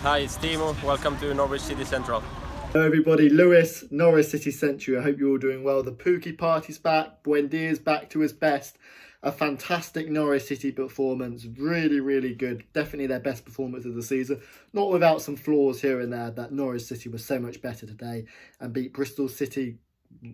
Hi, it's Teemu. Welcome to Norwich City Central. Hello everybody, Lewis, Norwich City Central. I hope you're all doing well. The Pukki party's back, Buendia's back to his best. A fantastic Norwich City performance, really good. Definitely their best performance of the season. Not without some flaws here and there, that Norwich City was so much better today and beat Bristol City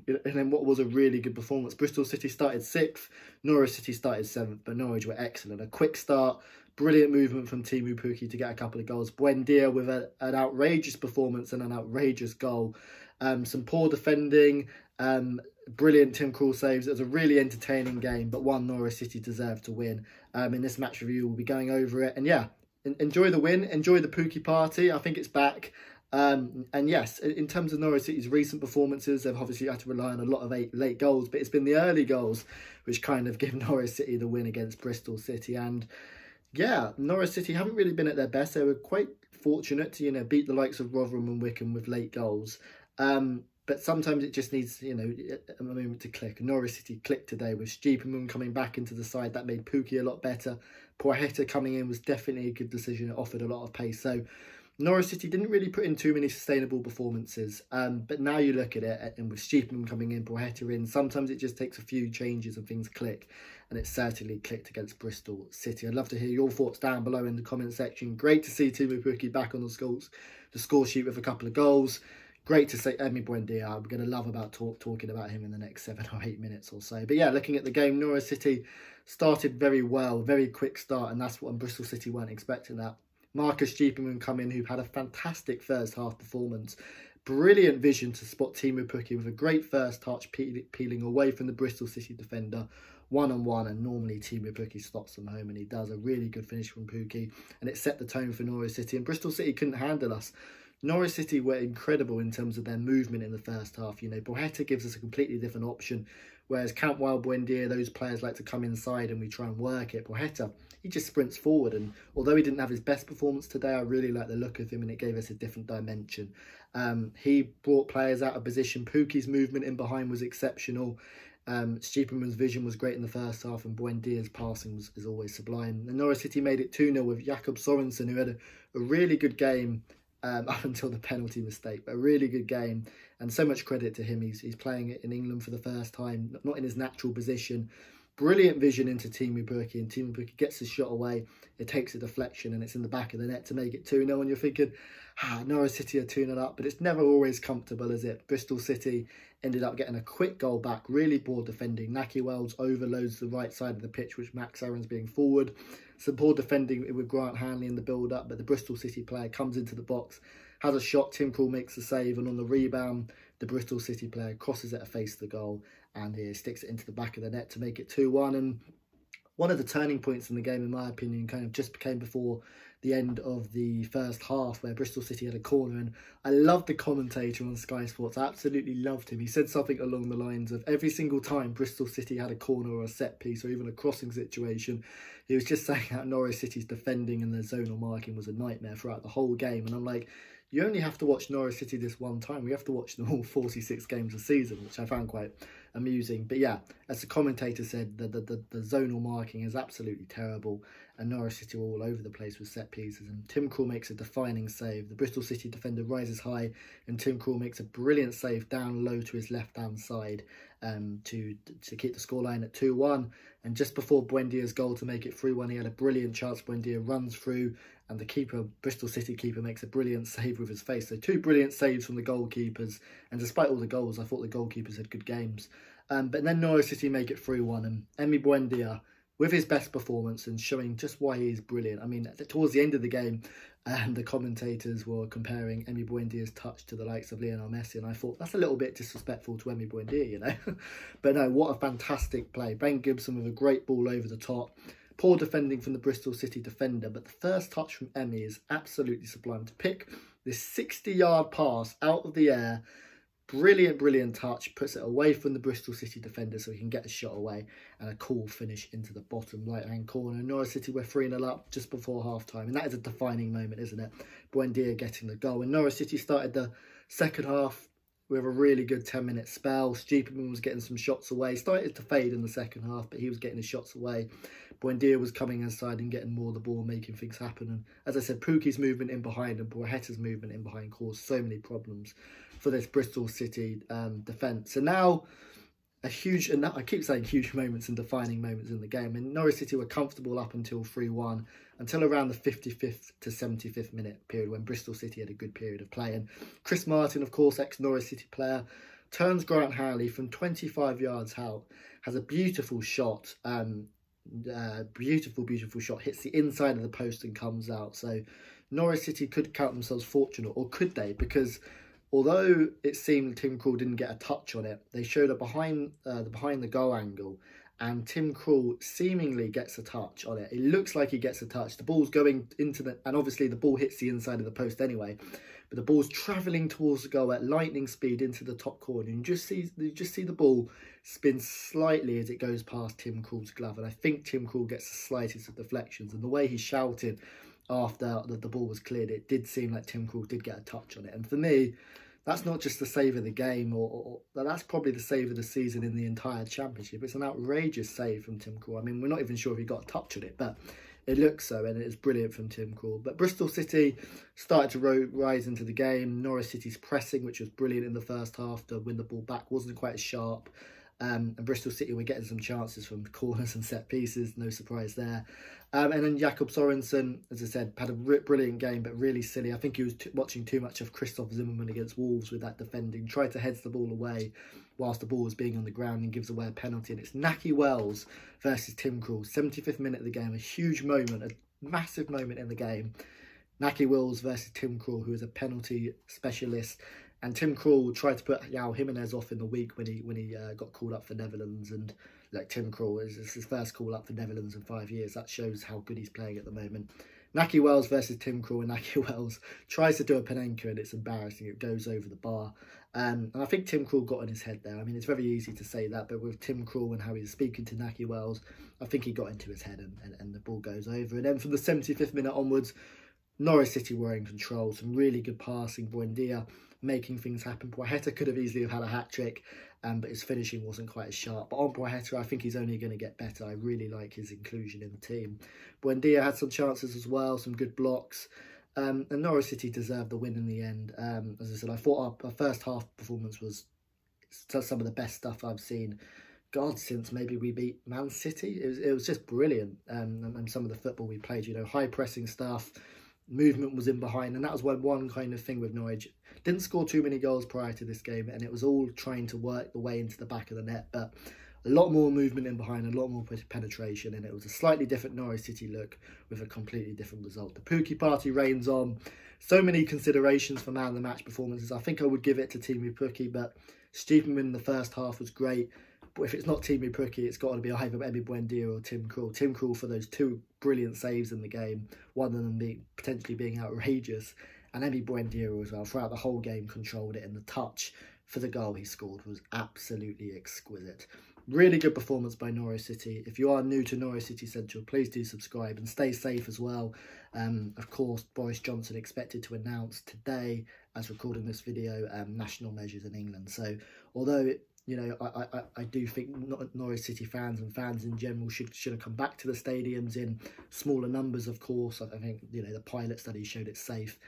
in what was a really good performance. Bristol City started 6th, Norwich City started 7th, but Norwich were excellent. A quick start, brilliant movement from Teemu Pukki to get a couple of goals. Buendia with an outrageous performance and an outrageous goal. Some poor defending, brilliant Tim Krul saves. It was a really entertaining game, but one Norwich City deserved to win. In this match review, we'll be going over it. And yeah, enjoy the win, enjoy the Pukki party. I think it's back. And yes, in terms of Norwich City's recent performances, they've obviously had to rely on a lot of late goals, but it's been the early goals which kind of give Norwich City the win against Bristol City. And yeah, Norwich City haven't really been at their best. They were quite fortunate to, beat the likes of Rotherham and Wycombe with late goals. But sometimes it just needs, a moment to click. Norwich City clicked today with Steeperman coming back into the side. That made Pukki a lot better. Poeta coming in was definitely a good decision. It offered a lot of pace. So Norwich City didn't really put in too many sustainable performances. But now you look at it, and with Steeperman coming in, Poeta in, sometimes it just takes a few changes and things click. And it certainly clicked against Bristol City. I'd love to hear your thoughts down below in the comment section. Great to see Teemu Pukki back on the score sheet with a couple of goals. Great to see Emi Buendia. I'm going to love about talking about him in the next 7 or 8 minutes or so. But yeah, looking at the game, Norwich City started very well, very quick start, and that's what Bristol City weren't expecting that. Marcus Steeperman come in, who had a fantastic first half performance. Brilliant vision to spot Teemu Pukki with a great first touch, peeling away from the Bristol City defender, one-on-one, and normally Teemu Pukki stops them home, and he does a really good finish from Pukki, and it set the tone for Norwich City, and Bristol City couldn't handle us. Norwich City were incredible in terms of their movement in the first half. Poeta gives us a completely different option, whereas Cantwell, Buendia, those players like to come inside and we try and work it. Poeta, he just sprints forward, and although he didn't have his best performance today, I really like the look of him, and it gave us a different dimension. He brought players out of position. Pukki's movement in behind was exceptional. Steeperman's vision was great in the first half, and Buendia's passing is always sublime. And Norwich City made it 2-0 with Jakob Sorensen, who had a really good game up until the penalty mistake, but a really good game, and so much credit to him. He's playing in England for the first time, not in his natural position. Brilliant vision into Teemu Pukki, and Teemu Pukki gets his shot away. It takes a deflection, and it's in the back of the net to make it 2-0, and you're thinking, Norwich City are 2-0 up, but it's never always comfortable, is it? Bristol City ended up getting a quick goal back, really poor defending. Naki Wells overloads the right side of the pitch, which Max Aaron's being forward. Some poor defending with Grant Hanley in the build-up, but the Bristol City player comes into the box, has a shot, Tim Krul makes the save, and on the rebound, the Bristol City player crosses it to face the goal, and he sticks it into the back of the net to make it 2-1. And one of the turning points in the game, in my opinion, kind of just came before the end of the first half, where Bristol City had a corner, and I loved the commentator on Sky Sports. I absolutely loved him. He said something along the lines of every single time Bristol City had a corner or a set piece or even a crossing situation, he was just saying how Norwich City's defending and their zonal marking was a nightmare throughout the whole game. And I'm like, you only have to watch Norwich City this one time. We have to watch them all 46 games a season, which I found quite amusing. But yeah, as the commentator said, the zonal marking is absolutely terrible, and Norwich City are all over the place with set pieces. And Tim Krul makes a defining save. The Bristol City defender rises high, and Tim Krul makes a brilliant save down low to his left-hand side to keep the scoreline at 2-1. And just before Buendia's goal to make it 3-1, he had a brilliant chance. Buendia runs through, and the keeper, Bristol City keeper, makes a brilliant save with his face. So 2 brilliant saves from the goalkeepers. And despite all the goals, I thought the goalkeepers had good games. But then Norwich City make it 3-1. And Emi Buendia, with his best performance and showing just why he is brilliant. I mean, towards the end of the game, the commentators were comparing Emi Buendia's touch to the likes of Lionel Messi. And I thought, that's a little bit disrespectful to Emi Buendia, But no, what a fantastic play. Ben Gibson with a great ball over the top. Poor defending from the Bristol City defender, but the first touch from Emi is absolutely sublime. To pick this 60-yard pass out of the air, brilliant touch, puts it away from the Bristol City defender so he can get a shot away, and a cool finish into the bottom right-hand corner. Norwich City were 3-0 up just before half-time, and that is a defining moment, isn't it? Buendia getting the goal. And Norwich City started the second half with a really good 10-minute spell. Stupidman was getting some shots away. Started to fade in the second half, but he was getting his shots away. Buendia was coming inside and getting more of the ball, making things happen. And as I said, Pukki's movement in behind and Borgetta's movement in behind caused so many problems for this Bristol City defence. So now a huge, and I keep saying huge moments and defining moments in the game. And Norwich City were comfortable up until 3-1, until around the 55th to 75th minute period when Bristol City had a good period of play. And Chris Martin, of course, ex-Norwich City player, turns Grant Howley from 25 yards out, has a beautiful shot, beautiful shot, hits the inside of the post and comes out. So Norwich City could count themselves fortunate, or could they? Because although it seemed Tim Krul didn't get a touch on it, they showed a behind the goal angle, and Tim Krul seemingly gets a touch on it. It looks like he gets a touch. The ball's going into the, and obviously the ball hits the inside of the post anyway, but the ball's travelling towards the goal at lightning speed into the top corner. And you just see the ball spin slightly as it goes past Tim Krul's glove, and I think Tim Krul gets the slightest of deflections. And the way he shouted after the ball was cleared, it did seem like Tim Krul did get a touch on it. And for me, that's not just the save of the game, or that's probably the save of the season in the entire championship. It's an outrageous save from Tim Krul. I mean, we're not even sure if he got a touch on it, but it looks so, and it is brilliant from Tim Krul. But Bristol City started to rise into the game. Norwich City's pressing, which was brilliant in the first half to win the ball back, wasn't quite as sharp. And Bristol City were getting some chances from corners and set pieces, no surprise there. And then Jakob Sorensen, as I said, had a brilliant game, but really silly. I think he was watching too much of Christoph Zimmerman against Wolves with that defending. Tried to head the ball away whilst the ball was being on the ground and gives away a penalty. And it's Nahki Wells versus Tim Krul, 75th minute of the game. A huge moment, a massive moment in the game. Nahki Wells versus Tim Krul, who is a penalty specialist. And Tim Krul tried to put João Jimenez off in the week when he got called up for Netherlands. And like, Tim Krul is his first call up for Netherlands in 5 years. That shows how good he's playing at the moment. Nahki Wells versus Tim Krul, and Nahki Wells tries to do a Panenka and it's embarrassing. It goes over the bar. And I think Tim Krul got in his head there. I mean, it's very easy to say that, but with Tim Krul and how he's speaking to Nahki Wells, I think he got into his head and the ball goes over. And then from the 75th minute onwards, Norwich City were in control. Some really good passing. Buendia making things happen. Borgetta could have easily had a hat-trick, but his finishing wasn't quite as sharp. But on Borgetta, I think he's only going to get better. I really like his inclusion in the team. Buendia had some chances as well, some good blocks. And Norwich City deserved the win in the end. As I said, I thought our first half performance was some of the best stuff I've seen, God, since maybe we beat Man City. It was just brilliant. And some of the football we played, you know, high pressing stuff. Movement was in behind, and that was one kind of thing with Norwich. Didn't score too many goals prior to this game, and it was all trying to work the way into the back of the net, but a lot more movement in behind, a lot more penetration, and it was a slightly different Norwich City look with a completely different result. The Pukki party reigns on. So many considerations for man of the match performances. I think I would give it to Teemu Pukki, but Stupidman in the first half was great. But if it's not Teemu Pukki, it's got to be either Emi Buendia or Tim Krul. Tim Krul for those two brilliant saves in the game, one of them potentially being outrageous, and Emi Buendia as well. Throughout the whole game, controlled it, and the touch for the goal he scored was absolutely exquisite. Really good performance by Norwich City. If you are new to Norwich City Central, please do subscribe and stay safe as well. Of course, Boris Johnson expected to announce today, as recording this video, national measures in England. So although you know, I do think Norwich City fans and fans in general should have come back to the stadiums in smaller numbers, of course. I think, you know, the pilot study showed it's safe.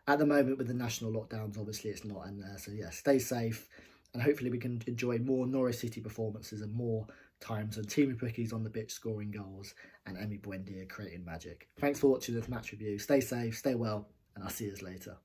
At the moment, with the national lockdowns, obviously it's not. And so, yeah, stay safe. And hopefully we can enjoy more Norwich City performances and more times when Teemu Pukki's on the pitch scoring goals and Emi Buendia creating magic. Thanks for watching this match review. Stay safe, stay well, and I'll see you later.